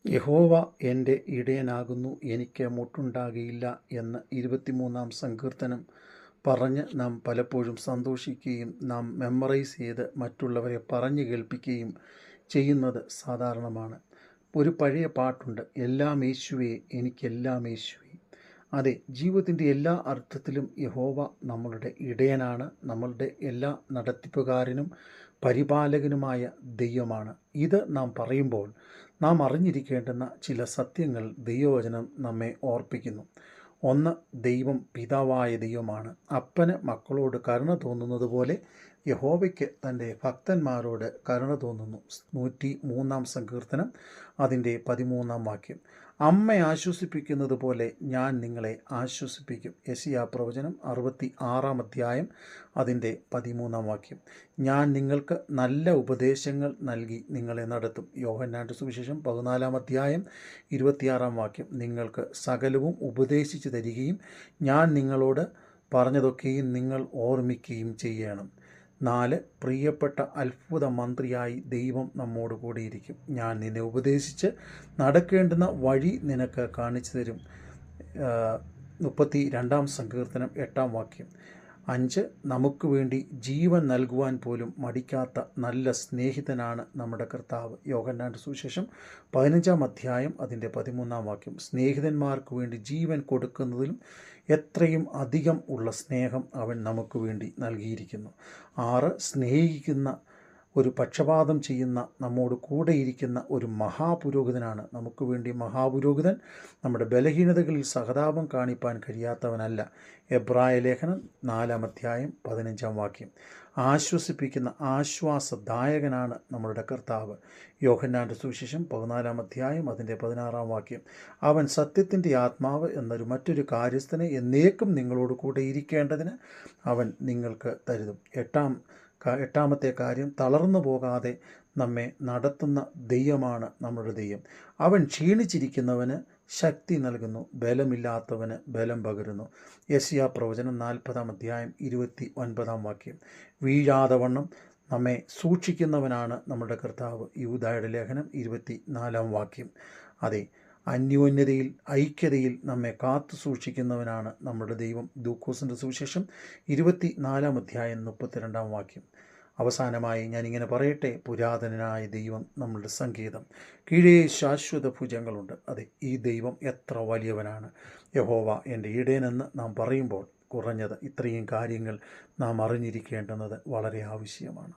യഹോവ എൻ്റെ ഇടയനാകുന്നു, എനിക്ക് മുട്ടുണ്ടാകുകയില്ല എന്ന് 23-ാം സങ്കീർത്തനം പറഞ്ഞ് നാം പലപ്പോഴും സന്തോഷിക്കുകയും നാം മെമ്മറൈസ് ചെയ്ത് മറ്റുള്ളവരെ പറഞ്ഞു കേൾപ്പിക്കുകയും ചെയ്യുന്നത് സാധാരണമാണ്. ഒരു പഴയ പാട്ടുണ്ട്, എല്ലാം യേശുവേ, എനിക്കെല്ലാം യേശുവേ. അതെ, ജീവിതത്തിൻ്റെ എല്ലാ അർത്ഥത്തിലും യഹോവ നമ്മളുടെ ഇടയനാണ്, നമ്മളുടെ എല്ലാ നടത്തിപ്പുകാരനും പരിപാലകനുമായ ദൈവമാണ്. ഇത് നാം പറയുമ്പോൾ നാം അറിഞ്ഞിരിക്കേണ്ടുന്ന ചില സത്യങ്ങൾ ദൈവവചനം നമ്മെ ഓർപ്പിക്കുന്നു. ഒന്ന്, ദൈവം പിതാവായ ദൈവമാണ്. അപ്പന് മക്കളോട് കരുണ തോന്നുന്നത് പോലെ യഹോവയ്ക്ക് തൻ്റെ ഭക്തന്മാരോട് കരുണ തോന്നുന്നു. 103-ാം സങ്കീർത്തനം അതിൻ്റെ 13-ാം വാക്യം. അമ്മ ആശ്വസിപ്പിക്കുന്നത് പോലെ ഞാൻ നിങ്ങളെ ആശ്വസിപ്പിക്കും. യെശയ്യാ പ്രവചനം 66-ാം അധ്യായം അതിൻ്റെ 13-ാം വാക്യം. ഞാൻ നിങ്ങൾക്ക് നല്ല ഉപദേശങ്ങൾ നൽകി നിങ്ങളെ നടത്തും. യോഹന്നാന്റെ സുവിശേഷം 14-ാം അധ്യായം 26-ാം വാക്യം. നിങ്ങൾക്ക് സകലവും ഉപദേശിച്ചു തരികയും ഞാൻ നിങ്ങളോട് പറഞ്ഞതൊക്കെയും നിങ്ങൾ ഓർമ്മിക്കുകയും ചെയ്യണം. 4, പ്രിയപ്പെട്ട അത്ഭുത മന്ത്രിയായി ദൈവം നമ്മോട് കൂടിയിരിക്കും. ഞാൻ നിന്നെ ഉപദേശിച്ച് നടക്കേണ്ടുന്ന വഴി നിനക്ക് കാണിച്ചു തരും. 32-ാം സങ്കീർത്തനം 8-ാം വാക്യം. 5, നമുക്ക് വേണ്ടി ജീവൻ നൽകുവാൻ പോലും മടിക്കാത്ത നല്ല സ്നേഹിതനാണ് നമ്മുടെ കർത്താവ്. യോഹന്നാന്റെ സുവിശേഷം 15-ാം അധ്യായം അതിൻ്റെ 13-ാം വാക്യം. സ്നേഹിതന്മാർക്ക് വേണ്ടി ജീവൻ കൊടുക്കുന്നതിലും എത്രയും അധികം ഉള്ള സ്നേഹം അവൻ നമുക്ക് വേണ്ടി നൽകിയിരിക്കുന്നു. 6, സ്നേഹിക്കുന്ന ഒരു പക്ഷപാതം ചെയ്യുന്ന നമ്മോട് കൂടെയിരിക്കുന്ന ഒരു മഹാപുരോഹിതനാണ് നമുക്ക് വേണ്ടി. മഹാപുരോഹിതൻ നമ്മുടെ ബലഹീനതകളിൽ സഹതാപം കാണിപ്പാൻ കഴിയാത്തവനല്ല. എബ്രായ ലേഖനം 4-ാം അധ്യായം 15-ാം വാക്യം. ആശ്വസിപ്പിക്കുന്ന ആശ്വാസദായകനാണ് നമ്മളുടെ കർത്താവ്. യോഹന്നാന്റെ സുവിശേഷം 14-ാം അധ്യായം അതിൻ്റെ 16-ാം വാക്യം. അവൻ സത്യത്തിൻ്റെ ആത്മാവ് എന്നൊരു മറ്റൊരു കാര്യസ്ഥനെ എന്നേക്കും നിങ്ങളോട് കൂടെ ഇരിക്കേണ്ടതിന് അവൻ നിങ്ങൾക്ക് തരുന്നു. എട്ടാമത്തെ കാര്യം, തളർന്നു പോകാതെ നമ്മെ നടത്തുന്ന ദൈവമാണ് നമ്മുടെ ദൈവം. അവൻ ക്ഷീണിച്ചിരിക്കുന്നവന് ശക്തി നൽകുന്നു, ബലമില്ലാത്തവന് ബലം പകരുന്നു. യെശയ്യാ പ്രവചനം 40-ാം അധ്യായം 29-ാം വാക്യം. വീഴാതെ വണ്ണം നമ്മെ സൂക്ഷിക്കുന്നവനാണ് നമ്മുടെ കർത്താവ്. യൂദായുടെ ലേഖനം 24-ാം വാക്യം. അതെ, അന്യോന്യതയിൽ ഐക്യതയിൽ നമ്മെ കാത്തു സൂക്ഷിക്കുന്നവനാണ് നമ്മുടെ ദൈവം. ലൂക്കോസിൻ്റെ സുവിശേഷം 24-ാം അധ്യായം 32-ാം വാക്യം. അവസാനമായി ഞാനിങ്ങനെ പറയട്ടെ, പുരാതനനായ ദൈവം നമ്മളുടെ സങ്കേതം, കീഴേ ശാശ്വത ഭുജങ്ങളുണ്ട്. അതെ, ഈ ദൈവം എത്ര വലിയവനാണ്. യഹോവ എൻ്റെ ഇടയനെന്ന് നാം പറയുമ്പോൾ കുറഞ്ഞത് ഇത്രയും കാര്യങ്ങൾ നാം അറിഞ്ഞിരിക്കേണ്ടുന്നത് വളരെ ആവശ്യമാണ്.